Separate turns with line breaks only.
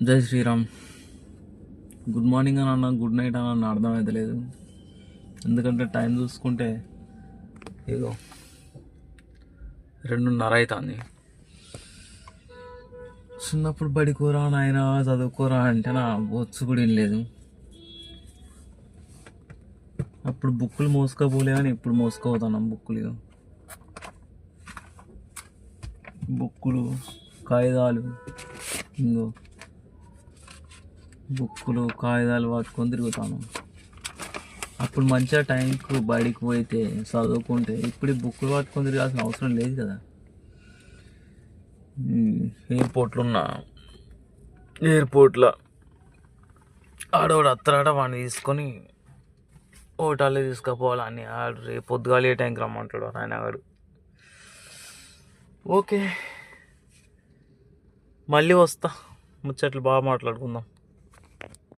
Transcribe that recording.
జై Sriram. Good morning అని అన్నా, గుడ్ నైట్ అని అన్న అర్థమైతే లేదు. ఎందుకంటే టైం చూసుకుంటే ఏదో 2:30 అవుతుంది. చిన్నప్పుడు బడికోరా నాయన చదువుకోరా అంటే నా బొచ్చు కూడా ఏం లేదు. అప్పుడు బుక్కులు మోసుకోపోలే కానీ ఇప్పుడు మోసుకోపోతున్నాం. బుక్కులు కాగితాలు, ఇంకో బుక్కులు కాగితాలు పట్టుకొని తిరుగుతాను. అప్పుడు మంచిగా టైంకు బయటికి పోయితే చదువుకుంటే ఇప్పుడు బుక్కులు పట్టుకొని తిరగాల్సిన అవసరం లేదు కదా. ఎయిర్పోర్ట్లో ఆడవాడు అత్తరాట వాడిని తీసుకొని హోటల్లో తీసుకుపోవాలని ఆడు రేపు పొద్దుగాలి ఏ టైంకి రమ్మంటాడు ఆయన ఆడు. ఓకే, మళ్ళీ వస్తా, ముచ్చట్లు బాగా మాట్లాడుకుందాం.